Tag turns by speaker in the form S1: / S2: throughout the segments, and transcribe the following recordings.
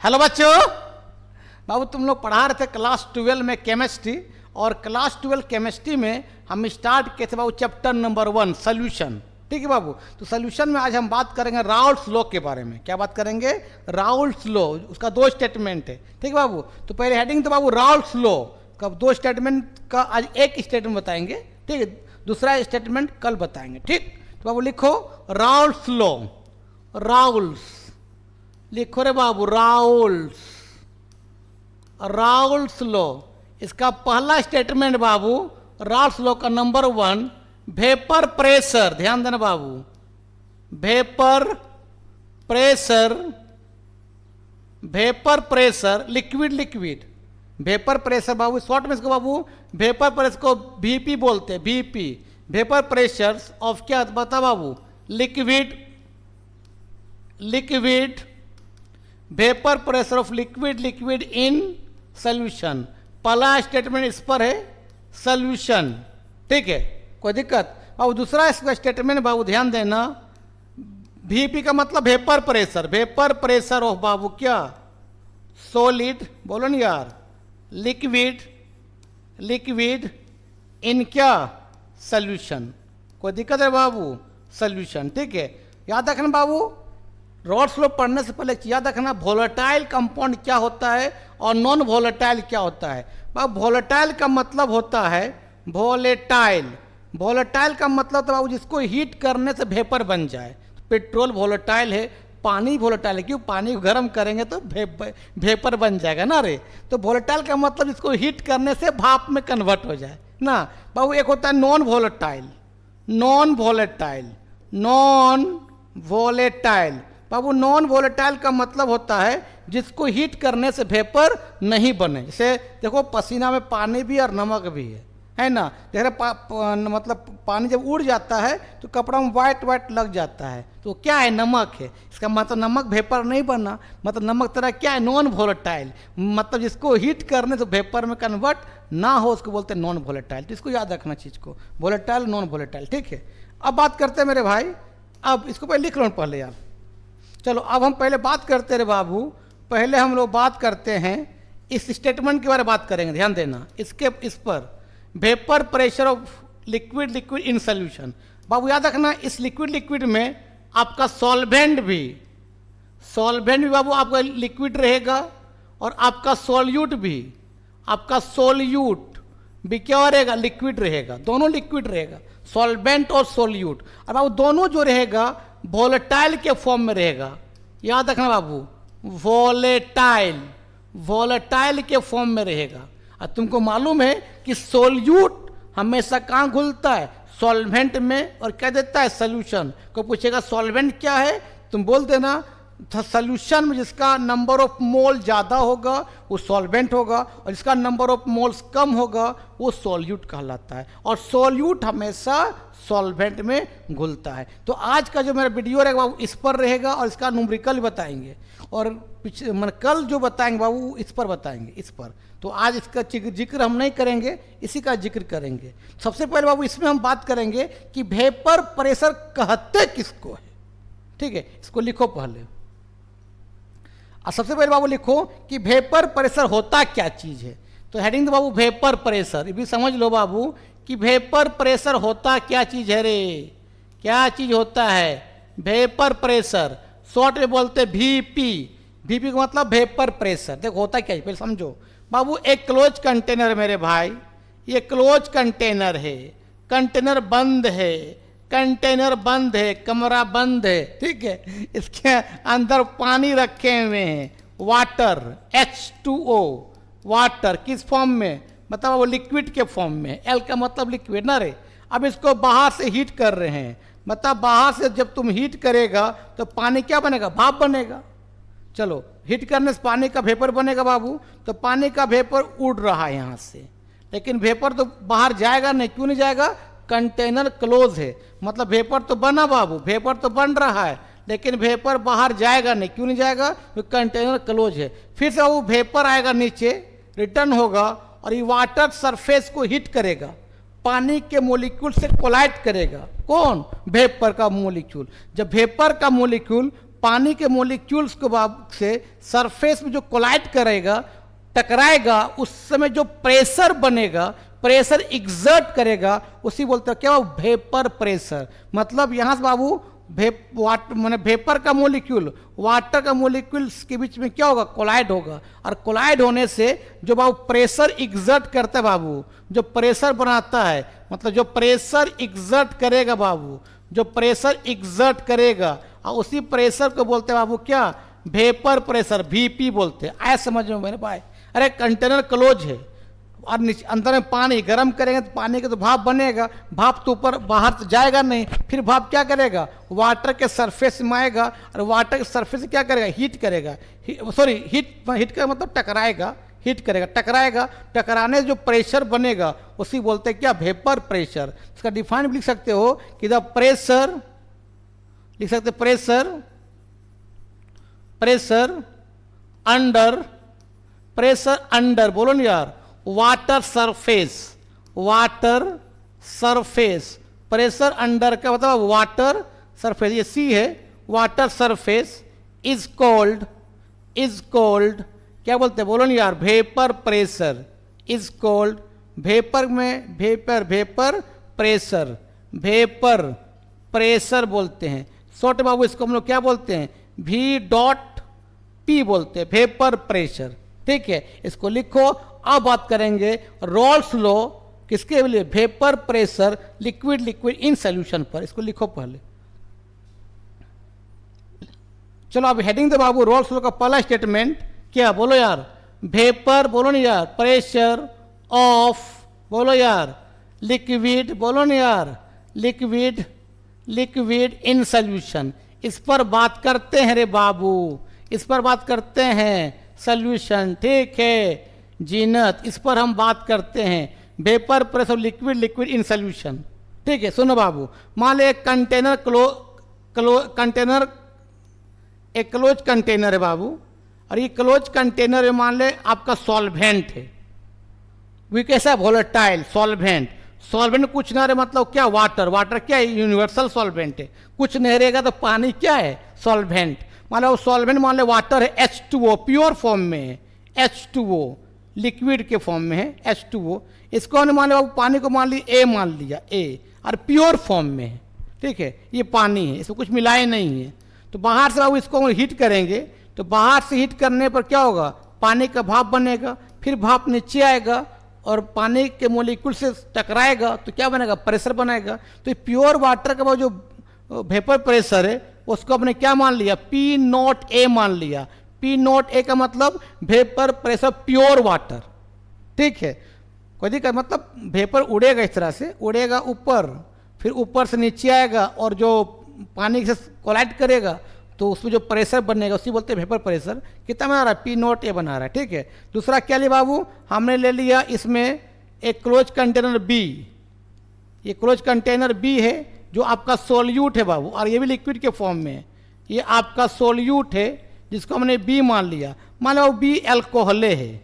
S1: Hello बच्चों, बाबू तुम लोग पढ़ा रहे थे क्लास 12 में केमिस्ट्री, और क्लास 12 केमिस्ट्री में हम स्टार्ट किए थे बाबू चैप्टर नंबर 1 सोल्यूशन। ठीक है बाबू, तो सोल्यूशन में आज हम बात करेंगे राउल्ट्स लॉ के बारे में। क्या बात करेंगे? Raoult's law. उसका 2 स्टेटमेंट है। ठीक है बाबू, तो पहले हेडिंग तो बाबू राउल्ट्स लॉ का 2 स्टेटमेंट का आज एक स्टेटमेंट बताएंगे। ठीक है, दूसरा स्टेटमेंट कल बताएंगे। ठीक, तो बाबू लिखो राउल्ट्स लॉ। राउल्ट्स लिखो रे बाबू, राउल्ट्स। राउल्ट्स लॉ, इसका पहला स्टेटमेंट बाबू, राउल्ट्स लॉ का नंबर 1, वेपर प्रेशर। ध्यान देना बाबू, vapour pressure, vapour pressure, liquid liquid, vapour pressure बाबू शॉर्ट में इसको बाबू वेपर प्रेशर को वीपी बोलते हैं, वीपी, वेपर प्रेशर ऑफ क्या बता बाबू, liquid, liquid, vapour pressure of liquid, liquid in solution. पहला स्टेटमेंट इस पर है सॉल्यूशन। ठीक है, कोई दिक्कत बाबू? दूसरा इसका स्टेटमेंट बाबू ध्यान देना, वीपी का मतलब vapour pressure, vapour pressure of बाबू क्या, सॉलिड, बोलो ना यार, लिक्विड, लिक्विड इन क्या, सॉल्यूशन। कोई दिक्कत है बाबू? सॉल्यूशन। ठीक है, याद रखना बाबू, राउल्ट्स लॉ पढ़ने से पहले याद रखना वोलेटाइल कंपाउंड क्या होता है और नॉन वोलेटाइल क्या होता है। बाबू वोलेटाइल का मतलब होता है वोलेटाइल, वोलेटाइल का मतलब तो बाबू जिसको हीट करने से वेपर बन जाए। पेट्रोल वोलेटाइल है, पानी वोलेटाइल है, क्यों? पानी को गर्म करेंगे तो वेपर बन जाएगा ना रे। तो वोलेटाइल का मतलब जिसको हीट करने से भाप में कन्वर्ट हो जाए ना बाबू। एक होता है non volatile, non volatile, non volatile बाबू। नॉन वोलेटाइल का मतलब होता है जिसको हीट करने से वेपर नहीं बने। जैसे देखो पसीना में पानी भी और नमक भी है ना। देख रहे मतलब पानी जब उड़ जाता है तो कपड़ा में वाइट वाइट लग जाता है, तो क्या है? नमक है। इसका मतलब नमक वेपर नहीं बना, मतलब नमक तरह क्या है, नॉन वोलेटाइल, मतलब जिसको हीट करने से वेपर में कन्वर्ट ना हो उसको बोलते हैं नॉन वोलेटाइल। तो इसको याद रखना चीज़ को, वोलेटाइल नॉन वोलेटाइल। ठीक है, अब बात करते हैं मेरे भाई, अब इसको पहले लिख लो पहले यार। चलो अब हम पहले बात करते रहे बाबू, पहले हम लोग बात करते हैं इस स्टेटमेंट के बारे में बात करेंगे। ध्यान देना इसके, इस पर vapour pressure of liquid, liquid in solution. बाबू याद रखना इस लिक्विड लिक्विड में आपका सॉल्वेंट भी, सॉल्वेंट भी बाबू आपका लिक्विड रहेगा, और आपका सॉल्यूट भी, आपका सॉल्यूट भी क्या रहेगा, लिक्विड रहेगा। दोनों लिक्विड रहेगा, सॉल्वेंट और सॉल्यूट। और बाबू दोनों जो रहेगा वोलेटाइल के फॉर्म में रहेगा। याद रखना बाबू, वोलेटाइल, वोलेटाइल के फॉर्म में रहेगा। और तुमको मालूम है कि सॉल्यूट हमेशा कहाँ घुलता है, सॉल्वेंट में, और क्या देता है, सॉल्यूशन को। पूछेगा सॉल्वेंट क्या है, तुम बोल देना सॉल्यूशन में जिसका नंबर ऑफ मोल ज़्यादा होगा वो सॉल्वेंट होगा, और जिसका नंबर ऑफ मोल्स कम होगा वो सॉल्यूट कहलाता है। और सॉल्यूट हमेशा सॉल्वेंट में घुलता है। तो आज का जो मेरा वीडियो रहेगा बाबू इस पर रहेगा, और इसका न्यूमेरिकल बताएंगे, और मतलब कल जो बताएंगे बाबू इस पर बताएंगे, इस पर। तो आज इसका जिक्र हम नहीं करेंगे, इसी का जिक्र करेंगे। सबसे पहले बाबू इसमें हम बात करेंगे कि वेपर प्रेशर कहते किसको है। ठीक है, इसको लिखो पहले। और सबसे पहले बाबू लिखो कि वेपर प्रेशर होता क्या चीज़ है। तो हेडिंग तो बाबू वेपर प्रेशर, ये भी समझ लो बाबू कि वेपर प्रेशर होता क्या चीज़ है रे, क्या चीज़ होता है वेपर प्रेशर। शॉर्ट में बोलते वीपी, वीपी का मतलब वेपर प्रेशर। देखो होता क्या है पहले समझो बाबू। एक क्लोज कंटेनर मेरे भाई, ये क्लोज कंटेनर है, कंटेनर बंद है, कंटेनर बंद है, कमरा बंद है। ठीक है, इसके अंदर पानी रखे हुए हैं, वाटर, H2O, वाटर किस फॉर्म में, मतलब वो लिक्विड के फॉर्म में, एल का मतलब लिक्विड ना रे। अब इसको बाहर से हीट कर रहे हैं, मतलब बाहर से जब तुम हीट करेगा तो पानी क्या बनेगा, भाप बनेगा। चलो हीट करने से पानी का वेपर बनेगा बाबू। तो पानी का वेपर उड़ रहा है यहाँ से, लेकिन वेपर तो बाहर जाएगा नहीं। क्यों नहीं जाएगा? कंटेनर क्लोज है, मतलब वेपर तो बना बाबू, वेपर तो बन रहा है, लेकिन वेपर बाहर जाएगा नहीं। क्यों नहीं जाएगा? तो कंटेनर क्लोज है। फिर से वो वेपर आएगा नीचे, रिटर्न होगा, और ये वाटर सरफेस को हीट करेगा, पानी के मोलिक्यूल से कोलाइड करेगा। कौन? वेपर का मोलिक्यूल। जब वेपर का मोलिक्यूल पानी के मोलिक्यूल्स को से सरफेस में जो कोलाइड करेगा, टकराएगा, उस समय जो प्रेशर बनेगा, प्रेशर एग्जर्ट करेगा, उसी बोलते हैं क्या, वेपर प्रेशर। मतलब यहाँ से बाबू माने वेपर का मोलिक्यूल वाटर का मोलिक्यूल्स के बीच में क्या होगा, कोलाइड होगा, और कोलाइड होने से जो बाबू प्रेशर एग्जर्ट करता है बाबू, जो प्रेशर बनाता है, मतलब जो प्रेशर एग्जर्ट करेगा बाबू, जो प्रेशर एग्जर्ट करेगा, और उसी प्रेशर को बोलते हैं बाबू क्या, वेपर प्रेशर, वीपी बोलते हैं। आया समझ में मेरे भाई? अरे कंटेनर क्लोज है और नीचे अंदर में पानी गर्म करेंगे तो पानी के तो भाप बनेगा, भाप तो ऊपर बाहर तो जाएगा नहीं, फिर भाप क्या करेगा, वाटर के सरफेस में आएगा, और वाटर के सरफेस से क्या करेगा, हीट करेगा, हीट का मतलब टकराएगा, हीट करेगा, टकराएगा, टकराने से जो प्रेशर बनेगा उसी बोलते हैं क्या, वेपर प्रेशर। इसका डिफाइन भी लिख सकते हो कि द प्रेशर, लिख सकते प्रेशर अंडर, बोलो ना यार, वाटर सरफेस, प्रेशर अंडर का मतलब वाटर सरफेस, ये सी है, वाटर सरफेस इज कोल्ड, क्या बोलते हैं, बोलो ना यार, vapour pressure is cold, vapour में वेपर प्रेशर बोलते हैं। छोटे बाबू इसको हम लोग क्या बोलते हैं, V.P बोलते हैं, वेपर प्रेशर। ठीक है, इसको लिखो। अब बात करेंगे रॉल्स लॉ, किसके लिए, vapour pressure liquid in solution पर। इसको लिखो पहले। चलो अब हेडिंग दे बाबू, रॉल्स लॉ का पहला स्टेटमेंट क्या, बोलो यार, वेपर, बोलो नहीं यार, प्रेशर ऑफ, बोलो यार, लिक्विड, बोलो नहीं यार, लिक्विड इन सॉल्यूशन। इस पर बात करते हैं रे बाबू, इस पर बात करते हैं, सॉल्यूशन। ठीक है जीनत, इस पर हम बात करते हैं, vapour pressure liquid in solution. ठीक है, सुनो बाबू, मान लो एक कंटेनर एक क्लोज कंटेनर है बाबू, और ये क्लोज कंटेनर में मान ले आपका सॉल्वेंट है, वो कैसा, वोलेटाइल सॉल्वेंट कुछ ना रहे, मतलब क्या, वाटर क्या है, यूनिवर्सल सॉल्वेंट है, कुछ नहीं रहेगा तो पानी क्या है, सॉल्वेंट। मान लो सॉल्वेंट मान लो वाटर है, H2O प्योर फॉर्म में है, H2O लिक्विड के फॉर्म में है, H2O। इसको हमने मान लिया पानी को मान लिया A, मान लिया A, और प्योर फॉर्म में है। ठीक है, ये पानी है, इसमें कुछ मिलाए नहीं है। तो बाहर से बाबू इसको हम हीट करेंगे, तो बाहर से हीट करने पर क्या होगा, पानी का भाप बनेगा, फिर भाप नीचे आएगा और पानी के मोलिक्यूल से टकराएगा, तो क्या बनेगा, प्रेशर बनाएगा। तो प्योर वाटर का जो वेपर प्रेशर है उसको हमने क्या मान लिया, P0A मान लिया। P0A का मतलब वेपर प्रेशर प्योर वाटर। ठीक है, कोई दिक्कत, मतलब वेपर उड़ेगा, इस तरह से उड़ेगा ऊपर, फिर ऊपर से नीचे आएगा और जो पानी से कोलाइड करेगा तो उसमें जो प्रेशर बनेगा उसी बोलते हैं वेपर प्रेशर। कितना बना रहा है, P0A बना रहा है। ठीक है, दूसरा क्या लिया बाबू, हमने ले लिया इसमें एक क्लोज कंटेनर B। ये क्लोज कंटेनर B है जो आपका सोल्यूट है बाबू, और ये भी लिक्विड के फॉर्म में है। ये आपका सोल्यूट है जिसको हमने B मान लिया। मान लो B एल्कोहल है,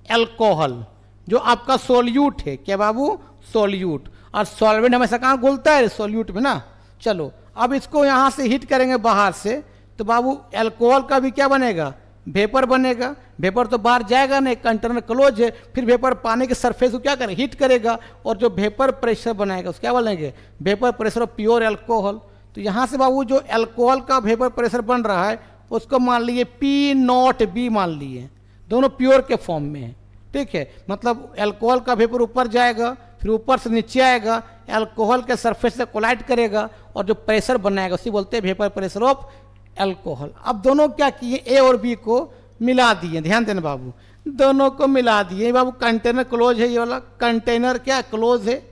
S1: एल्कोहल जो आपका सोल्यूट है, क्या बाबू, सोल्यूट। और सॉल्वेंट हमेशा कहाँ घुलता है, सोल्यूट में ना। चलो अब इसको यहाँ से हीट करेंगे बाहर से, तो बाबू एल्कोहल का भी क्या बनेगा, वेपर बनेगा। वेपर तो बाहर जाएगा नहीं, कंटेनर क्लोज है, फिर वेपर पानी के सरफेस को क्या करेगा, हीट करेगा, और जो वेपर प्रेशर बनाएगा उसको क्या बोलेंगे, vapour pressure of pure alcohol. तो यहाँ से बाबू जो एल्कोहल का वेपर प्रेशर बन रहा है उसको मान लिए P0B मान लिए, दोनों प्योर के फॉर्म में है। ठीक है, मतलब एल्कोहल का वेपर ऊपर जाएगा, फिर ऊपर से नीचे आएगा, एल्कोहल के सरफेस से कोलाइड करेगा, और जो प्रेशर बनाएगा उसी बोलते हैं वेपर प्रेशर ऑफ एल्कोहल। अब दोनों क्या किए, ए और बी को मिला दिए, ध्यान देना बाबू, दोनों को मिला दिए बाबू। कंटेनर क्लोज है, ये वाला कंटेनर क्या क्लोज है,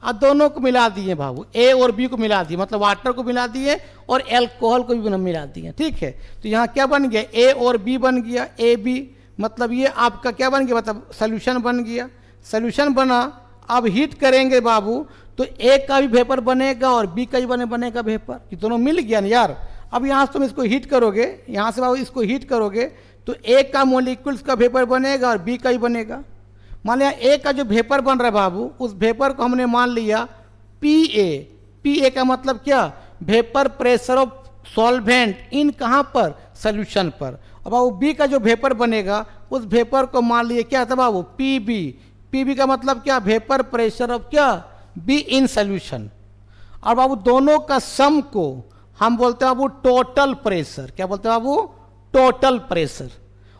S1: और दोनों को मिला दिए बाबू, ए और बी को मिला दिए, मतलब वाटर को मिला दिए और एल्कोहल को भी मिला दिए। ठीक है, तो यहाँ क्या बन गया, ए और बी बन गया, ए बी, मतलब ये आपका क्या बन गया, मतलब सोल्यूशन बन गया। सोल्यूशन बना, अब हीट करेंगे बाबू तो ए का भी वेपर बनेगा और बी का भी बनेगा वेपर, कि दोनों मिल गया ना यार। अब यहाँ से तुम इसको हीट करोगे, यहाँ से बाबू इसको हीट करोगे तो ए का मोलिक्यूल्स का वेपर बनेगा और बी का ही बनेगा। मान लिया ए का जो वेपर बन रहा है बाबू, उस वेपर को हमने मान लिया PA। PA का मतलब क्या, vapour pressure of solvent in कहाँ पर, सॉल्यूशन पर। अब बाबू बी का जो वेपर बनेगा उस वेपर को मान लीजिए क्या था बाबू, पीबी। पीबी का मतलब क्या, वेपर प्रेशर ऑफ क्या, बी इन सॉल्यूशन। और बाबू दोनों का सम को हम बोलते हैं बाबू टोटल प्रेशर। क्या बोलते हैं बाबू, टोटल प्रेशर।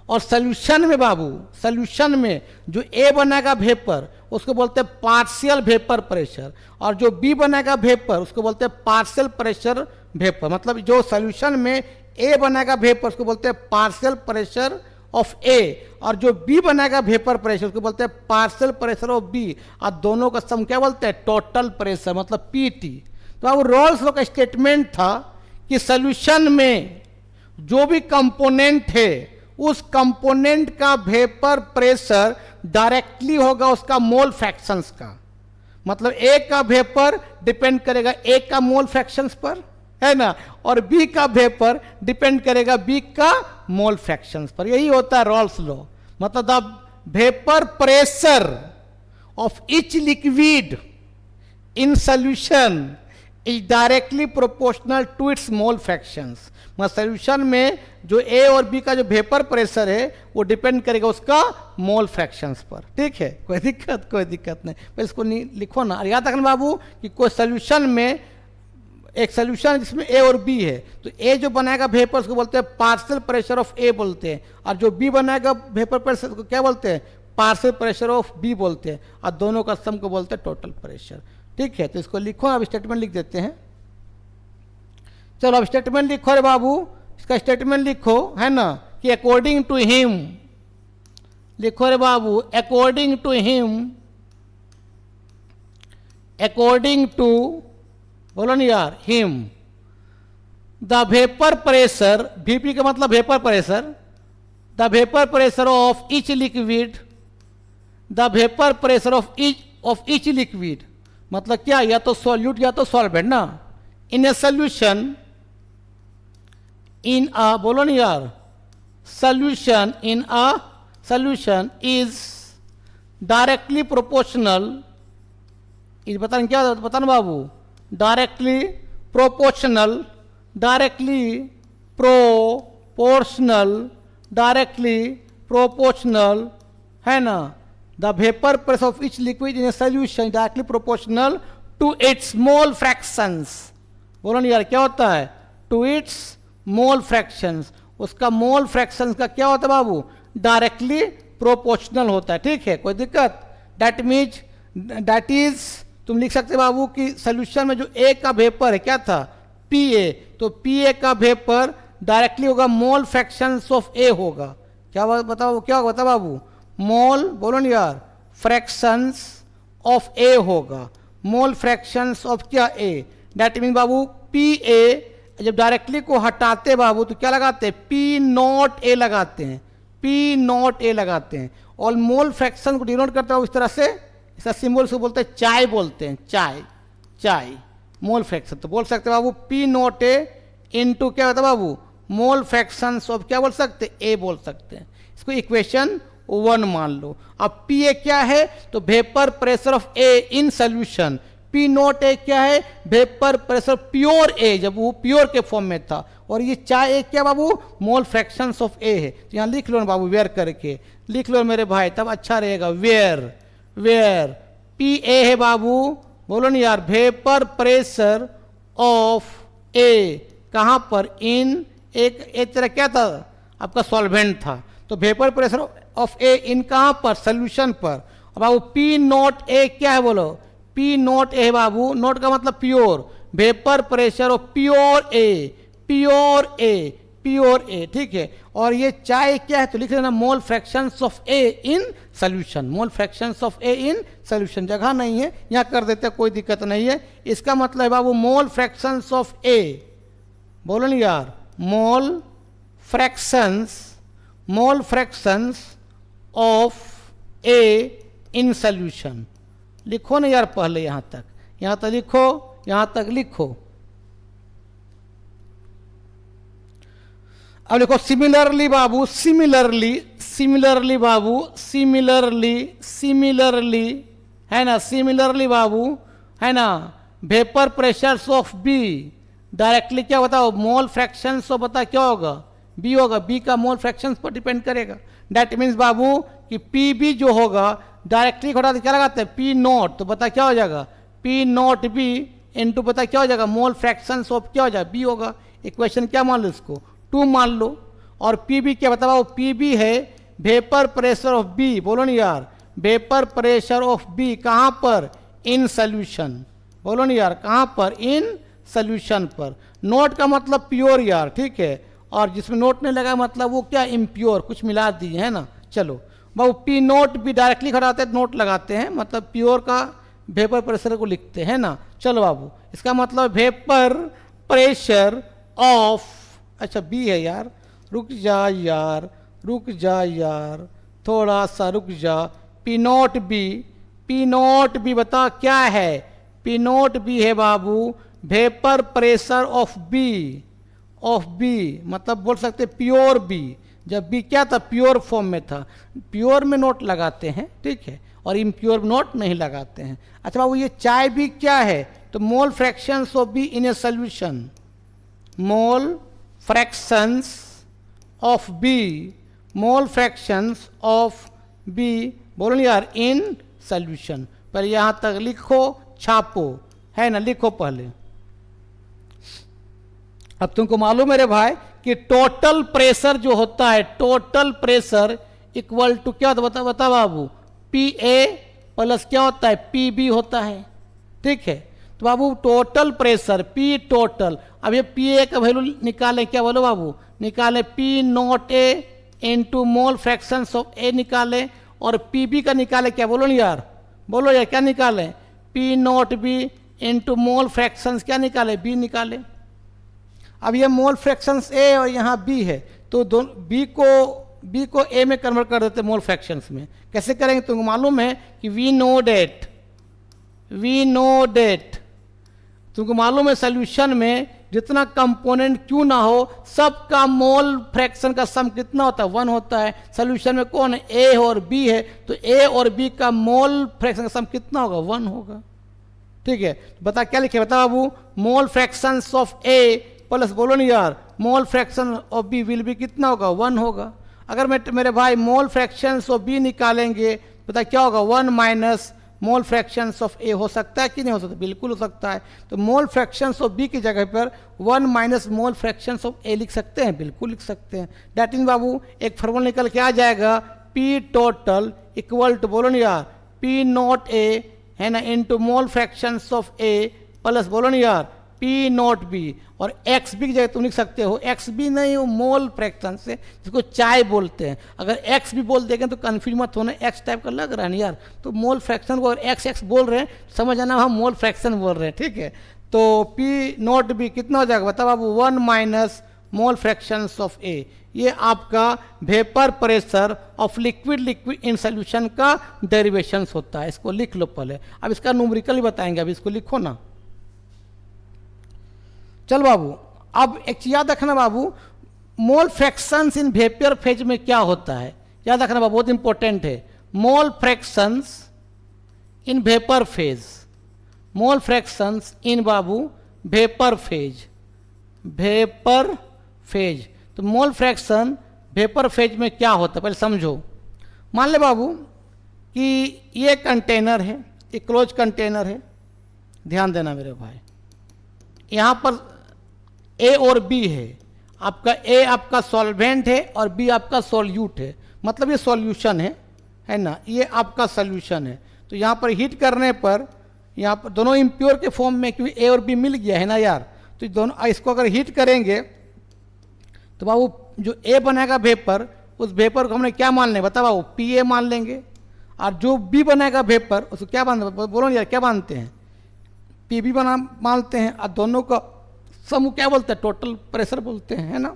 S1: और सॉल्यूशन में बाबू, सॉल्यूशन में जो ए बनेगा वेपर उसको बोलते हैं पार्शियल वेपर प्रेशर, और जो बी बनेगा वेपर उसको बोलते हैं पार्शियल प्रेशर वेपर। मतलब जो सॉल्यूशन में ए बनेगा वेपर उसको बोलते हैं पार्शियल प्रेशर ऑफ ए, और जो बी बनेगा वेपर प्रेशर उसको बोलते हैं पार्शियल प्रेशर ऑफ बी, और दोनों का सम क्या बोलते हैं, टोटल प्रेशर, मतलब पीटी। तो अब रॉल्स लॉ का स्टेटमेंट था कि सॉल्यूशन में जो भी कंपोनेंट है उस कंपोनेंट का वेपर प्रेशर डायरेक्टली होगा उसका मोल फ्रैक्शंस का। मतलब ए का वेपर डिपेंड करेगा ए का मोल फ्रैक्शंस पर, है ना, और बी का वेपर डिपेंड करेगा बी का मोल फ्रैक्शंस पर। यही होता है रॉल्स लॉ। मतलब the vapour pressure of each liquid in solution is directly proportional to its mole fractions. मतलब सॉल्यूशन में जो ए और बी का जो वेपर प्रेशर है वो डिपेंड करेगा उसका मोल फ्रैक्शंस पर। ठीक है, कोई दिक्कत नहीं। पर इसको नहीं लिखो ना, याद रखना बाबू कि कोई सॉल्यूशन में, एक सॉल्यूशन जिसमें ए और बी है, तो ए जो बनाएगा वेपर उसको बोलते हैं पार्शियल प्रेशर ऑफ ए बोलते हैं, और जो बी बनाएगा वेपर प्रेशर को क्या बोलते हैं, पार्शियल प्रेशर ऑफ बी बोलते हैं, और दोनों का सम को बोलते हैं टोटल प्रेशर। ठीक है, तो इसको लिखो, अब स्टेटमेंट लिख देते हैं। चलो अब स्टेटमेंट लिखो रे बाबू, इसका स्टेटमेंट लिखो, है ना, कि अकॉर्डिंग टू हिम, लिखो रे बाबू, according to him, according to, बोलो नहीं यार, him, the vapour pressure, VP का मतलब vapour pressure, the vapour pressure of each liquid, the vapour pressure of each liquid, मतलब क्या, या तो सॉल्यूट या तो सॉल्वेंट ना, इन ए सॉल्यूशन, इन अ, बोलो नहीं यार, solution in a solution is directly proportional, is बताना क्या बताना बाबू, directly proportional, directly proportional, directly proportional, है ना, the vapour pressure of each liquid in a solution directly proportional to its mole fractions. बोलो नहीं यार, क्या होता है, टू इट्स मोल फ्रैक्शंस, उसका मोल फ्रैक्शंस का क्या होता है बाबू, डायरेक्टली प्रोपोर्शनल होता है। ठीक है, कोई दिक्कत, दैट इज तुम लिख सकते बाबू कि सॉल्यूशन में जो ए का वेपर है क्या था, पी ए, तो पी ए का वेपर डायरेक्टली होगा मोल फ्रैक्शंस ऑफ ए होगा। क्या बताओ, क्या होगा बताओ बाबू, मोल, बोलो नहीं यार, फ्रैक्शंस ऑफ ए होगा, मोल फ्रैक्शंस ऑफ क्या, ए। दैट मीन बाबू पी ए जब डायरेक्टली को हटाते बाबू तो क्या लगाते हैं, पी नॉट ए लगाते हैं, पी नॉट ए लगाते हैं। और मोल फ्रैक्शन को डिनोट करते हो इस तरह से, इसका सिंबल से बोलते हैं चाय, बोलते हैं चाय, चाय मोल फ्रैक्शन। तो बोल सकते हैं बाबू पी नॉट ए इंटू क्या होता है बाबू, मोल फ्रैक्शंस ऑफ क्या बोल सकते हैं, ए बोल सकते हैं। इसको इक्वेशन 1 मान लो। अब पी ए क्या है, तो vapour pressure of A in solution, P not a क्या है, वेपर प्रेशर प्योर ए, जब वो प्योर के फॉर्म में था, और ये चाय ए क्या बाबू, मोल फ्रैक्शंस ऑफ ए है। तो यहाँ लिख लो ना बाबू, वेयर करके लिख लो मेरे भाई, तब अच्छा रहेगा। वेयर, वेयर पी ए है बाबू, बोलो नहीं यार, वेपर प्रेशर ऑफ ए कहाँ पर, इन एक तरह क्या था आपका सॉल्वेंट था, तो वेपर प्रेशर ऑफ ए इन कहाँ पर, सॉल्यूशन पर। अब बाबू पी नॉट ए क्या है, बोलो पी नॉट ए बाबू, नोट का मतलब pure, vapour pressure of pure A, pure A, pure A. ठीक है, और ये चाय क्या है, तो लिख लेना mole fractions of A in solution, mole fractions of A in solution, जगह नहीं है यहाँ कर देते, कोई दिक्कत नहीं है। इसका मतलब है बाबू मोल फ्रैक्शंस ऑफ ए, बोलो नहीं यार, mole fractions of A in solution. लिखो ना यार पहले, यहाँ तक लिखो, यहाँ तक लिखो। अब देखो सिमिलरली बाबू, सिमिलरली बाबू, सिमिलरली है ना, सिमिलरली बाबू है ना, vapour pressures of be directly क्या बताओ मोल फ्रैक्शंस, तो बता क्या होगा, बी होगा, बी का मोल फ्रैक्शंस पर डिपेंड करेगा। दैट मीन्स बाबू कि पी बी जो होगा डायरेक्टली घटा क्या लगाते हैं पी नॉट, तो बता क्या हो जाएगा पी नॉट बी इंटू बता क्या हो जाएगा मोल फ्रैक्शंस ऑफ क्या हो जाएगा बी होगा। इक्वेशन क्या मान लो इसको 2 मान लो। और पी बी क्या बताओ, पी बी है वेपर प्रेशर ऑफ बी, बोलो नहीं यार, वेपर प्रेशर ऑफ बी कहाँ पर, इन सोल्यूशन, बोलो नहीं यार कहाँ पर, इन सोल्यूशन पर। नोट का मतलब प्योर यार, ठीक है, और जिसमें नोट नहीं लगा मतलब वो क्या इम्प्योर, कुछ मिला दिए है ना। चलो बाबू पी नोट भी डायरेक्टली घटाते हैं नोट लगाते हैं, मतलब प्योर का वेपर प्रेशर को लिखते हैं ना। चलो बाबू इसका मतलब वेपर प्रेशर ऑफ, अच्छा बी है यार, रुक जा यार, रुक जा यार, थोड़ा सा रुक जा, P nought B, P nought B बता क्या है, पी नोट बी है बाबू vapour pressure of B, of B मतलब बोल सकते प्योर बी, जब बी क्या था प्योर फॉर्म में था, प्योर में नोट लगाते हैं ठीक है, और इम्प्योर में नोट नहीं लगाते हैं। अच्छा बाबू ये चाय भी क्या है, तो mole fractions of B in a solution, mole fractions of B, mole fractions of B, बोलो नहीं यार इन सोल्यूशन। पर यहाँ तक लिखो छापो है ना, लिखो पहले। अब तुमको मालूम मेरे भाई कि टोटल प्रेशर जो होता है, टोटल प्रेशर इक्वल टू क्या होता है बता बाबू, पी ए प्लस क्या होता है पी बी होता है, ठीक है। तो बाबू टोटल प्रेशर पी टोटल, अब ये पी ए का वैल्यू निकालें, क्या बोलो बाबू निकालें, P not A into mole fractions of A निकालें, और पी बी का निकालें क्या बोलो नहीं यार, बोलो यार क्या निकालें, P not be into mole fractions क्या निकालें बी निकालें। अब ये मोल फ्रैक्शंस ए और यहाँ बी है, तो दोनों बी को ए में कन्वर्ट कर देते मोल फ्रैक्शंस में। कैसे करेंगे तुमको मालूम है कि वी नो डेट तुमको मालूम है सोल्यूशन में जितना कंपोनेंट क्यों ना हो सबका मोल फ्रैक्शन का सम कितना होता है 1 होता है। सोल्यूशन में कौन है ए और बी है, तो ए और बी का मोल फ्रैक्शन का सम कितना होगा 1 होगा, ठीक है। बता क्या लिखे बता बाबू, mole fractions of A plus बोलो नहीं यार mole fraction of B will be कितना होगा 1 होगा। अगर मैं मेरे भाई मोल फ्रैक्शंस ऑफ बी निकालेंगे पता क्या होगा 1 माइनस मोल फ्रैक्शंस ऑफ ए, हो सकता है कि नहीं हो सकता, बिल्कुल हो सकता है। तो मोल फ्रैक्शंस ऑफ बी की जगह पर 1 माइनस मोल फ्रैक्शंस ऑफ ए लिख सकते हैं, बिल्कुल लिख सकते हैं। डैट मीन बाबू एक फॉर्मूला निकल के आ जाएगा पी टोटल इक्वल टू बोलो नहीं यार पी नॉट ए है ना into mole fractions of A plus बोलो नहीं यार पी नॉट बी, और एक्स बी की जगह तुम लिख सकते हो एक्स बी नहीं हो मोल फ्रैक्शन से, जिसको चाय बोलते हैं। अगर एक्स भी बोल देंगे तो कन्फ्यूज मत होना, एक्स टाइप का लग रहा है ना यार, तो मोल फ्रैक्शन को अगर एक्स एक्स बोल रहे हैं समझ आना हम मोल फ्रैक्शन बोल रहे हैं, ठीक है। तो पी नॉट बी कितना हो जाएगा बताओ बाबू 1 माइनस मोल फ्रैक्शंस ऑफ ए, ये आपका vapour pressure of liquid in solution का डेरिवेशंस होता है। इसको लिख लो पहले, अब इसका न्यूमेरिकल ही बताएंगे, अब इसको लिखो ना। चल बाबू अब एक चीज याद रखना बाबू, mole fractions in vapour phase में क्या होता है याद रखना बाबू, बहुत इंपॉर्टेंट है। Mole fractions in vapour phase, mole fractions in बाबू वेपर फेज, वेपर फेज। तो मोल फ्रैक्शन वेपर फेज में क्या होता है पहले समझो। मान ले बाबू कि ये कंटेनर है, ये क्लोज कंटेनर है, ध्यान देना मेरे भाई, यहाँ पर ए और बी है, आपका ए आपका सॉल्वेंट है और बी आपका सॉल्यूट है, मतलब ये सॉल्यूशन है ना, ये आपका सॉल्यूशन है। तो यहाँ पर हीट करने पर यहाँ पर दोनों इम्प्योर के फॉर्म में, क्योंकि ए और बी मिल गया है ना यार, तो दोनों इसको अगर हीट करेंगे तो बाबू जो ए बनेगा वेपर, उस वेपर को हमने क्या मान लें बता बाबू पी ए मान लेंगे, और जो बी बनेगा वेपर उसको क्या मान बोलो यार क्या मानते हैं पी बी बना मानते हैं, और दोनों का समूह क्या बोलते हैं टोटल प्रेशर बोलते हैं, है ना।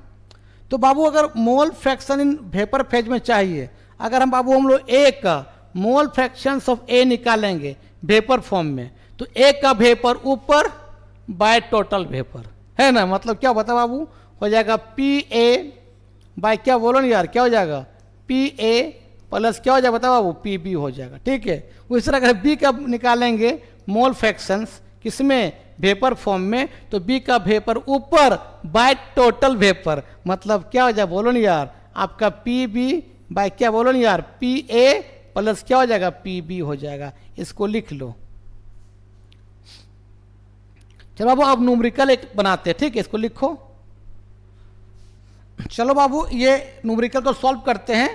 S1: तो बाबू अगर मोल फ्रैक्शन इन वेपर फेज में चाहिए, अगर हम लोग ए का मोल फ्रैक्शंस ऑफ ए निकालेंगे वेपर फॉर्म में, तो ए का वेपर ऊपर बाय टोटल वेपर है ना, मतलब क्या बता बाबू हो जाएगा पी ए बाय क्या बोलो ना यार क्या हो जाएगा पी ए प्लस क्या हो जाएगा बता बाबू पी बी हो जाएगा, ठीक है। उसी तरह अगर बी का निकालेंगे मोल फ्रैक्शंस किसमें वेपर फॉर्म में, तो बी का वेपर ऊपर बाय टोटल वेपर, मतलब क्या हो जाए बोलो ना यार, आपका पी बी बाय क्या बोलो ना यार, पी ए प्लस क्या हो जाएगा, पी बी हो जाएगा। इसको लिख लो। चलो बाबू अब न्यूमेरिकल एक बनाते हैं, ठीक है, इसको लिखो। चलो बाबू ये न्यूमेरिकल को सॉल्व करते हैं।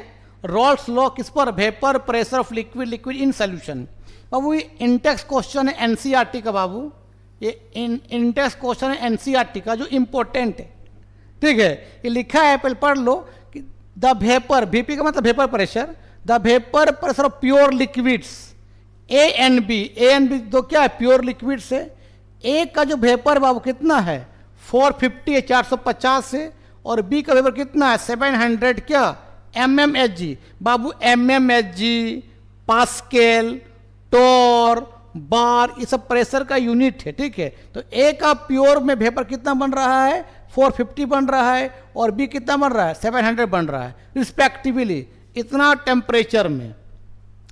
S1: रॉल्स लॉ किस पर, vapour pressure of liquid, liquid in solution. बाबू ये इंटेक्स क्वेश्चन है एनसीईआरटी का बाबू, ये इंटेक्स क्वेश्चन है एनसीईआरटी का जो इंपॉर्टेंट है, ठीक है। ये लिखा है, पहले पढ़ लो कि द वेपर, वीपी का मतलब vapour pressure, the vapour pressure of pure liquids A and B दो क्या है, प्योर लिक्विड्स है। ए का जो वेपर बाबू कितना है 450 है, 450 है, और बी का वेपर कितना है 700 क्या mmHg। बाबू mmHg, पास्कल, टोर, बार, ये सब प्रेशर का यूनिट है, ठीक है। तो ए का प्योर में वेपर कितना बन रहा है 450 बन रहा है, और बी कितना बन रहा है 700 बन रहा है रिस्पेक्टिवली, इतना टेम्परेचर में,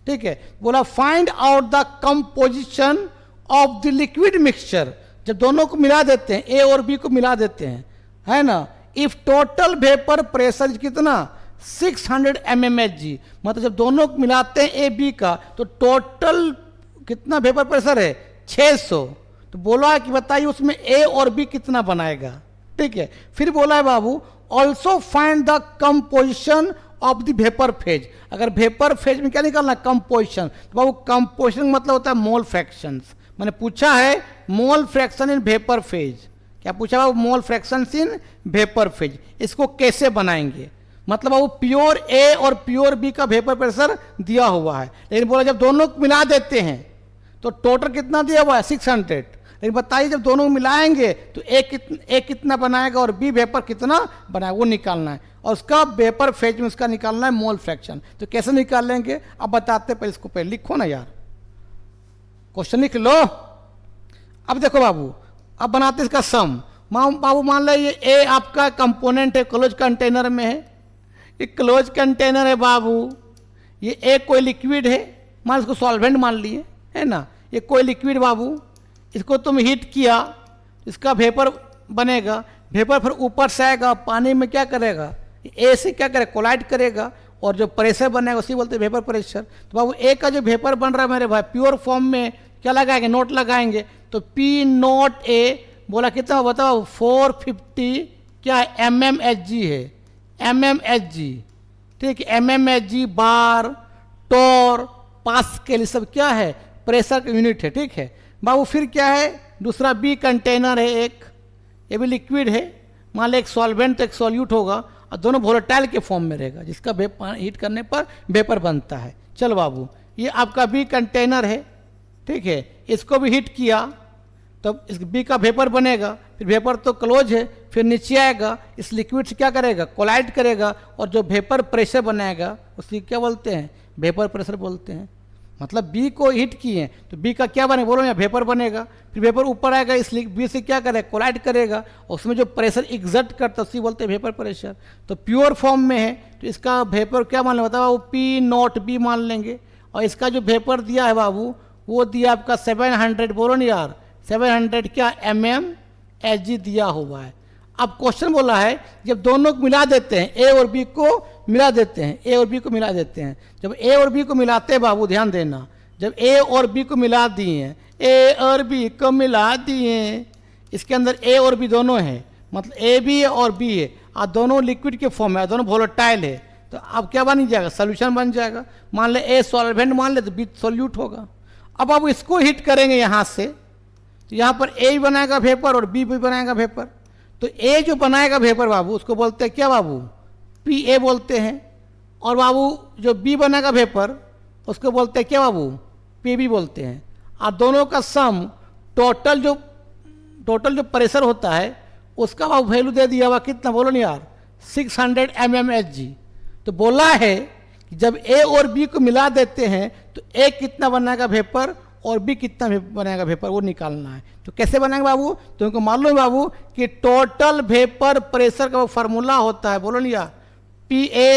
S1: ठीक है। बोला find out the composition of the liquid mixture, जब दोनों को मिला देते हैं, ए और बी को मिला देते हैं, है ना, इफ टोटल वेपर प्रेशर कितना 600 mmHg, मतलब जब दोनों को मिलाते हैं ए बी का, तो टोटल कितना वेपर प्रेशर है 600। तो बोला है कि बताइए उसमें ए और बी कितना बनाएगा, ठीक है। फिर बोला है बाबू also find the composition of the vapour phase, अगर वेपर फेज में क्या निकालना कंपोजिशन, तो बाबू कंपोजिशन मतलब होता है मोल फ्रैक्शंस। मैंने पूछा है mole fraction in vapour phase, क्या पूछा बाबू, mole fraction in vapour phase. इसको कैसे बनाएंगे, मतलब बाबू प्योर ए और प्योर बी का वेपर प्रेशर दिया हुआ है, लेकिन बोला जब दोनों को मिला देते हैं तो टोटल कितना दिया हुआ है 600, लेकिन बताइए जब दोनों को मिलाएंगे तो ए कितना बनाएगा और बी वेपर कितना बनाएगा, वो निकालना है, और उसका वेपर फेज में उसका निकालना है मोल फ्रैक्शन। तो कैसे निकाल लेंगे अब बताते, पहले इसको पहले लिखो ना यार, क्वेश्चन लिख लो। अब देखो बाबू, अब बनाते इसका सम। बाबू मान लो ये ए आपका कंपोनेंट है, क्लोज कंटेनर में है, ये क्लोज कंटेनर है बाबू, ये एक कोई लिक्विड है, मान इसको सॉल्वेंट मान लिए, है ना, ये कोई लिक्विड बाबू, इसको तुम हीट किया, इसका वेपर बनेगा, वेपर फिर ऊपर से आएगा, पानी में क्या करेगा, ए से क्या करेगा कोलाइड करेगा, और जो प्रेशर बनेगा उसी बोलते हैं वेपर प्रेशर। तो बाबू ए का जो वेपर बन रहा है मेरे भाई प्योर फॉर्म में क्या लगाएंगे, नोट लगाएंगे, तो पी नोट ए बोला कितना बताओ 450 क्या mmHg है, mmHg, ठीक है, mmHg, बार, टोर, पास्कल, सब क्या है प्रेशर का यूनिट है, ठीक है बाबू। फिर क्या है दूसरा बी कंटेनर है एक, ये भी लिक्विड है, मान लो एक सॉल्वेंट तो एक सॉल्यूट होगा, और दोनों वोलेटाइल के फॉर्म में रहेगा, जिसका हीट करने पर वेपर बनता है। चलो बाबू ये आपका बी कंटेनर है, ठीक है, इसको भी हीट किया तो इस बी का वेपर बनेगा, फिर वेपर तो क्लोज है, फिर नीचे आएगा, इस लिक्विड से क्या करेगा कोलाइड करेगा, और जो वेपर प्रेशर बनाएगा उसकी क्या बोलते हैं वेपर प्रेशर बोलते हैं। मतलब बी को हीट किए तो बी का क्या बनेगा बोलो, यहाँ वेपर बनेगा, फिर वेपर ऊपर आएगा, इस बी से क्या करेगा कोलाइड करेगा, और उसमें जो प्रेशर एग्जर्ट करता है उसी बोलते हैं वेपर प्रेशर। तो प्योर फॉर्म में है तो इसका वेपर क्या मान लें बताओ, पी नॉट बी मान लेंगे, और इसका जो वेपर दिया है बाबू वो दिया आपका 700, बोलो नहीं यार 700 क्या mmHg दिया हुआ है। अब क्वेश्चन बोला है जब दोनों को मिला देते हैं, ए और बी को मिला देते हैं, ए और बी को मिला देते हैं, जब ए और बी को मिलाते हैं बाबू ध्यान देना, जब ए और बी को मिला दिए, ए और बी को मिला दिए, इसके अंदर ए और बी दोनों हैं, मतलब ए भी है और बी है, और दोनों लिक्विड के फॉर्म है, दोनों वोलेटाइल है, तो अब क्या बन जाएगा सोल्यूशन बन जाएगा। मान ले ए सॉल्वेंट मान ले तो बी सोल्यूट होगा। अब आप इसको हीट करेंगे यहाँ से, तो यहाँ पर ए भी बनाएगा वेपर और बी भी बनाएगा वेपर, तो ए जो बनाएगा वेपर बाबू उसको बोलते हैं क्या बाबू पी ए बोलते हैं, और बाबू जो बी बनाएगा वेपर उसको बोलते हैं क्या बाबू पी बी बोलते हैं। और दोनों का सम टोटल जो प्रेशर होता है उसका बाबू वैल्यू दे दिया हुआ कितना बोलो नहीं यार 600 mmHg। तो बोला है कि जब ए और बी को मिला देते हैं तो ए कितना बनाएगा वेपर और बी कितना बनाएगा वेपर वो निकालना है। तो कैसे बनाएंगे बाबू, तो उनको मालूम है बाबू कि टोटल वेपर प्रेशर का वो फार्मूला होता है बोलो नहीं यार पी ए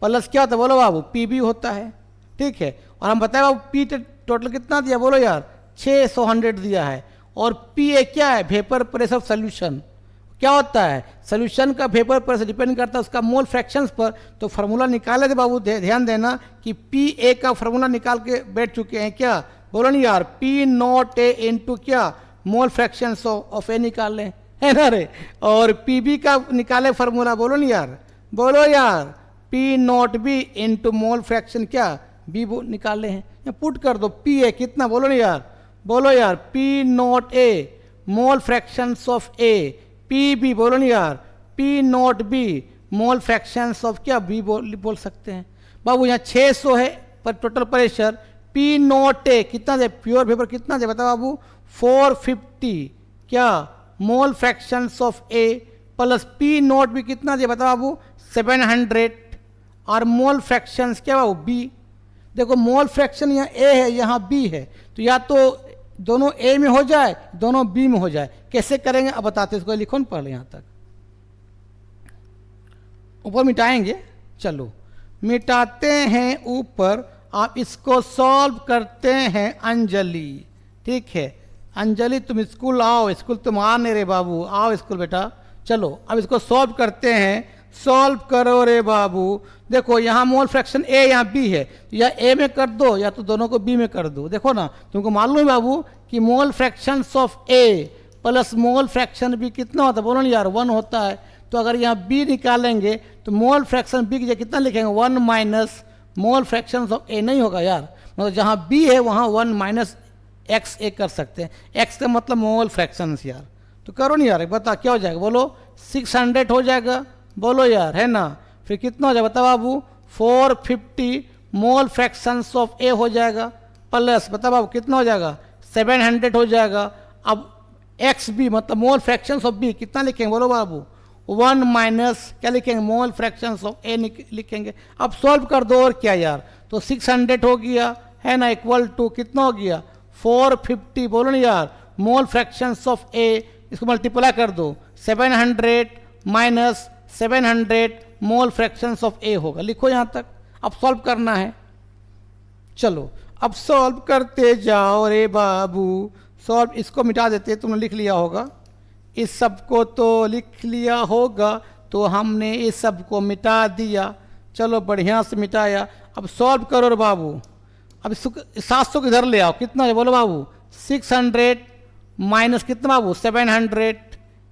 S1: प्लस क्या होता है बोलो बाबू पी बी होता है, ठीक है। और हम बताए बाबू पी टोटल कितना दिया बोलो यार 600 दिया है, और पी ए क्या है, वेपर प्रेशर ऑफ सोल्यूशन। क्या होता है, सोल्यूशन का वेपर प्रेशर डिपेंड करता है उसका मोल फ्रैक्शंस पर। तो फार्मूला निकाले थे बाबू, ध्यान देना कि पी ए का फार्मूला निकाल के बैठ चुके हैं क्या, बोलो नहीं यार, पी नॉट ए इंटू क्या मोल फ्रैक्शंस ऑफ ए निकाल लें, है ना रे। और पी बी का निकाले फार्मूला, बोलो नहीं यार, बोलो यार, P not be into mole fraction क्या बी निकाल ले हैं, या पुट कर दो पी ए कितना, बोलो नहीं यार, बोलो यार, P not A mole fractions of A, P B बोलो नहीं यार, P not B mole fractions of क्या बी बोल सकते हैं बाबू। यहाँ 600 है पर total pressure, P not A कितना दे, प्योर वेपर कितना दे बताओ बाबू, 450 क्या mole fractions of A, plus P not B कितना दे बताओ बाबू 700, और मोल फ्रैक्शंस क्या बाबू बी। देखो मोल फ्रैक्शन यहाँ ए है यहाँ बी है, तो या तो दोनों ए में हो जाए दोनों बी में हो जाए, कैसे करेंगे अब बताते, इसको लिखो ना पहले, यहाँ तक ऊपर मिटाएंगे, चलो मिटाते हैं ऊपर, आप इसको सॉल्व करते हैं अंजलि, ठीक है अंजलि तुम स्कूल आओ, स्कूल तुम आ नहीं रे बाबू, आओ स्कूल बेटा, चलो अब इसको सॉल्व करते हैं, सॉल्व करो रे बाबू। देखो यहाँ मोल फ्रैक्शन ए यहाँ बी है, तो या ए में कर दो या तो दोनों को बी में कर दो। देखो ना तुमको मालूम है बाबू कि mole fractions of A plus mole fraction B कितना होता है, बोलो ना यार 1 होता है। तो अगर यहाँ बी निकालेंगे तो मोल फ्रैक्शन बी की जगह कितना लिखेंगे 1 माइनस मोल फ्रैक्शंस ऑफ ए नहीं होगा यार, मतलब जहाँ बी है वहाँ 1 माइनस एक्स ए कर सकते हैं, एक्स का मतलब मोल फ्रैक्शंस यार। तो करो नहीं यार, बता क्या हो जाएगा, बोलो 600 हो जाएगा, बोलो यार, है ना। फिर कितना हो जाएगा बता बाबू 450 मोल फ्रैक्शंस ऑफ ए हो जाएगा, प्लस बता बाबू कितना हो जाएगा 700 हो जाएगा। अब एक्स बी मतलब मोल फ्रैक्शंस ऑफ बी कितना लिखेंगे, बोलो बाबू 1 माइनस क्या लिखेंगे मोल फ्रैक्शंस ऑफ ए लिखेंगे। अब सॉल्व कर दो और क्या यार, तो 600 हो गया है ना, इक्वल टू कितना हो गया 450, बोलो ना यार मोल फ्रैक्शंस ऑफ ए, इसको मल्टीप्लाई कर दो 700 minus 700 mole fractions of A होगा, लिखो यहाँ तक। अब सॉल्व करना है, चलो अब सॉल्व करते जाओ रे बाबू, सॉल्व इसको मिटा देते, तुमने लिख लिया होगा, इस सब को तो लिख लिया होगा, तो हमने इस सब को मिटा दिया, चलो बढ़िया से मिटाया। अब सॉल्व करो रे बाबू, अब 700 को इधर ले आओ, कितना है बोलो बाबू 600 माइनस कितना बाबू 700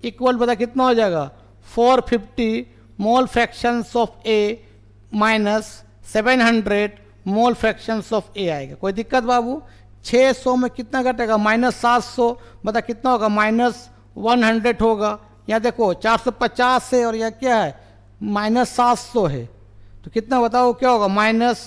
S1: इक्वल बता कितना हो जाएगा 450 mole fractions of A minus 700 mole fractions of A आएगा। कोई दिक्कत बाबू, 600 में कितना घटेगा माइनस 700, बता कितना होगा माइनस 100 होगा। यहाँ देखो 450 है और यह क्या है माइनस 700 है, तो कितना बताओ क्या होगा माइनस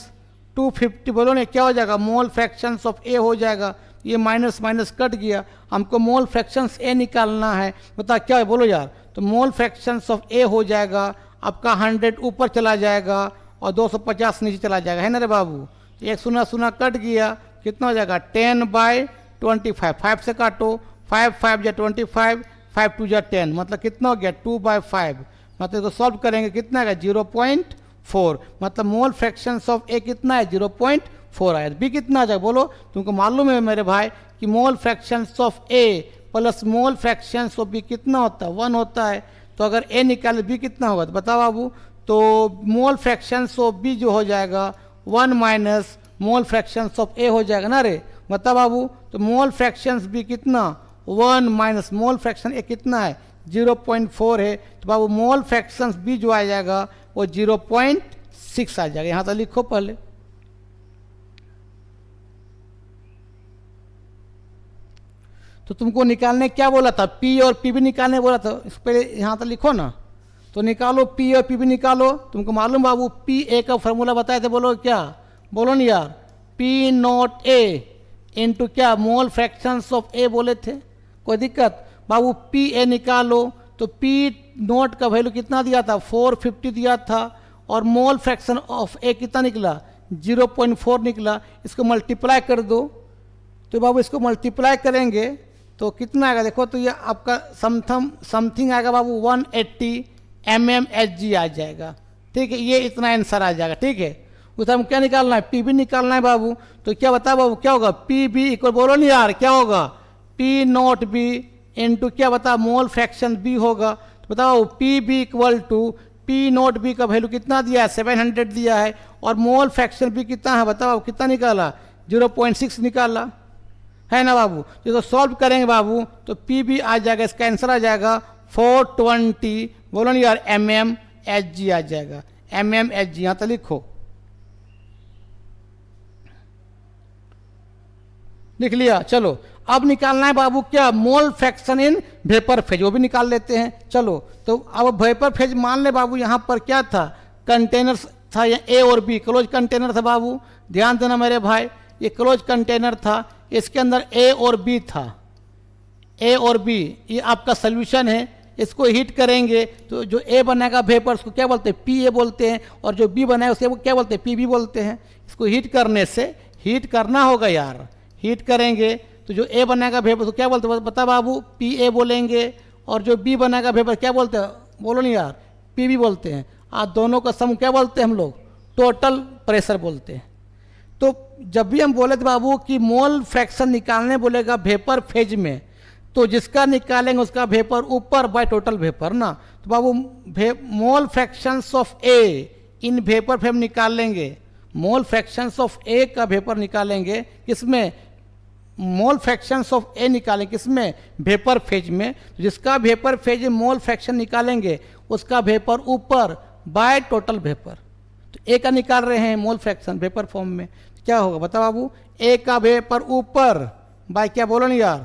S1: 250, बोलो ना क्या हो जाएगा मोल फ्रैक्शंस ऑफ ए हो जाएगा। ये माइनस माइनस कट गया, हमको मोल फ्रैक्शंस ए निकालना है, बता क्या है बोलो यार, तो मोल फ्रैक्शंस ऑफ ए हो जाएगा आपका 100 ऊपर चला जाएगा और 250 नीचे चला जाएगा, है ना रे बाबू। एक सुना सुना कट गया, कितना हो जाएगा 10/25, 5 से काटो, 5 5 या 25, 5 2 या 10, मतलब कितना हो गया 2/5, मतलब इसको सॉल्व करेंगे कितना है 0.4, मतलब मोल फ्रैक्शंस ऑफ ए कितना है 0.4 आया। बी कितना आ जाएगा बोलो, तुमको मालूम है मेरे भाई कि mole fractions of A plus mole fractions of B कितना होता है 1 होता है। तो अगर ए निकाले बी कितना होगा तो बताओ बाबू, तो मोल फ्रैक्शंस ऑफ बी जो हो जाएगा 1 माइनस मोल फ्रैक्शंस ऑफ ए हो जाएगा ना रे, बता बाबू। तो मोल फ्रैक्शंस बी कितना 1 माइनस मोल फ्रैक्शन ए कितना है 0.4 है, तो बाबू मोल फ्रैक्शंस बी जो आ जाएगा वो 0.6 आ जाएगा। यहाँ तो लिखो पहले, तो तुमको निकालने क्या बोला था पी और पी भी निकालने बोला था, इस पहले यहाँ तो लिखो ना, तो निकालो पी और पी भी निकालो। तुमको मालूम बाबू पी ए का फॉर्मूला बताए थे, बोलो क्या, बोलो नहीं यार, पी नॉट ए इंटू क्या मोल फ्रैक्शंस ऑफ ए बोले थे। कोई दिक्कत बाबू, पी ए निकालो, तो पी नॉट का वैल्यू कितना दिया था 450 दिया था, और मोल फ्रैक्शन ऑफ ए कितना निकला 0.4 निकला। इसको मल्टीप्लाई कर दो, तो बाबू इसको मल्टीप्लाई करेंगे तो कितना आएगा देखो, तो ये आपका समथिंग आएगा बाबू 180 mmHg आ जाएगा, ठीक है। ये इतना आंसर आ जाएगा, ठीक है। उसे हम क्या निकालना है पी भी निकालना है बाबू, तो क्या बता बाबू क्या होगा पी बी इक्वल, बोलो नहीं यार क्या होगा पी नॉट बी इंटू क्या बताओ मोल फ्रैक्शन बी होगा, तो बताओ P B equal to P not B का वैल्यू कितना दिया है 700 दिया है, और मोल फ्रैक्शन बी कितना है बताओ, कितना निकाला 0.6 निकाला है ना बाबू। तो सॉल्व करेंगे बाबू तो पी बी आ जाएगा, इसका आंसर आ जाएगा 420, बोलो ना यार mmHg आ जाएगा, mmHg यहाँ तो लिखो, लिख लिया। चलो अब निकालना है बाबू क्या, मोल फ्रैक्शन इन वेपर फेज, वो भी निकाल लेते हैं। चलो तो अब वेपर फेज मान ले बाबू, यहाँ पर क्या था कंटेनर था, या ए और बी क्लोज कंटेनर था बाबू, ध्यान देना मेरे भाई, ये क्लोज कंटेनर था, इसके अंदर ए और बी था, ए और बी ये आपका सोल्यूशन है, इसको हीट करेंगे तो जो ए बनेगा वेपर उसको क्या बोलते हैं पी ए बोलते हैं, और जो बी बनाएगा उसको क्या बोलते हैं पी बी बोलते हैं। इसको हीट करने से, हीट करना होगा यार, हीट करेंगे तो जो ए बनेगा वेपर उसको क्या बोलते हैं बता बाबू, पी ए बोलेंगे, और जो बी बनेगा वेपर क्या बोलते हैं बोलो नहीं यार, पी बी बोलते हैं। आप दोनों का सम क्या बोलते हैं हम लोग, टोटल प्रेशर बोलते हैं। तो जब भी हम बोले थे बाबू कि मोल फ्रैक्शन निकालने बोलेगा वेपर फेज में, तो जिसका निकालेंगे उसका वेपर ऊपर बाय टोटल वेपर ना, तो बाबू mole fractions of A in vapour phase निकाल लेंगे, मोल फ्रैक्शंस ऑफ ए का वेपर निकालेंगे किसमें, मोल फ्रैक्शंस ऑफ ए निकालेंगे किसमें वेपर फेज में, तो जिसका वेपर फेज में मोल फ्रैक्शन निकालेंगे उसका वेपर ऊपर बाय टोटल वेपर। तो ए का निकाल रहे हैं मोल फ्रैक्शन वेपर फॉर्म में, क्या होगा बता बाबू, ए का वेपर ऊपर बाय क्या बोलो नहीं यार,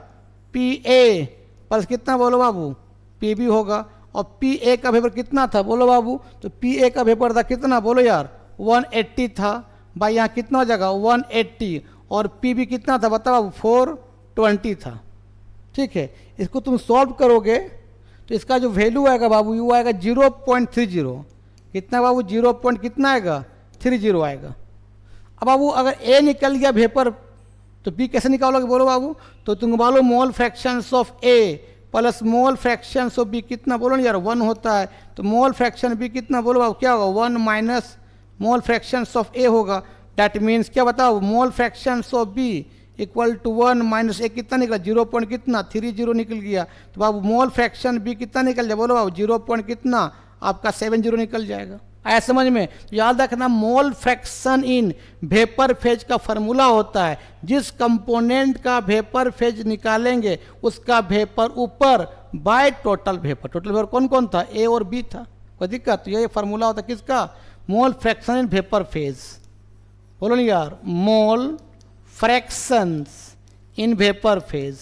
S1: पी ए प्लस कितना बोलो बाबू पी बी होगा, और पी ए का वेपर कितना था बोलो बाबू, तो पी ए का वेपर था कितना बोलो यार 180 था, भाई यहाँ कितना हो जाएगा 180, और पी बी कितना था बता बाबू 420 था। ठीक है, इसको तुम सॉल्व करोगे तो इसका जो वैल्यू आएगा बाबू वो आएगा 0.30, कितना बाबू 0 पॉइंट कितना आएगा 30 आएगा। अब बाबू अगर ए निकल गया वेपर तो बी कैसे निकालोगे बोलो बाबू, तो तुम बोलो mole fractions of A plus mole fractions of B कितना बोलो ना यार 1 होता है, तो मोल फ्रैक्शन बी कितना बोलो बाबू क्या होगा 1 minus mole fractions of A होगा, दैट मीन्स क्या बताओ mole fractions of B equal to 1 minus A कितना निकला 0 पॉइंट कितना 30 निकल गया, तो बाबू मोल फ्रैक्शन बी कितना निकल जाए बोलो बाबू 0 पॉइंट कितना आपका 70 निकल जाएगा। आया समझ में, याद रखना मोल फ्रैक्शन इन वेपर फेज का फॉर्मूला होता है, जिस कंपोनेंट का वेपर फेज निकालेंगे उसका वेपर ऊपर by total vapour. Total vapour कौन कौन था, ए और बी था, कोई दिक्कत, तो ये फॉर्मूला होता है किसका, मोल फ्रैक्शन इन वेपर फेज, बोलो नहीं यार mole fractions in vapour phase,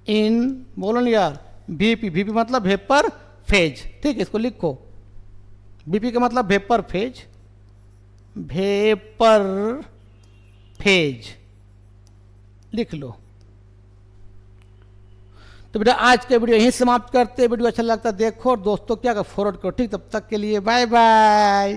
S1: इन बोलो नहीं यार वीपी, वीपी मतलब वेपर फेज। ठीक है, इसको लिखो, बीपी का मतलब वेपर फेज, वेपर फेज लिख लो। तो बेटा आज के वीडियो यहीं समाप्त करते हैं, वीडियो अच्छा लगता है देखो और दोस्तों क्या फॉरवर्ड करो। ठीक, तब तक के लिए बाय बाय।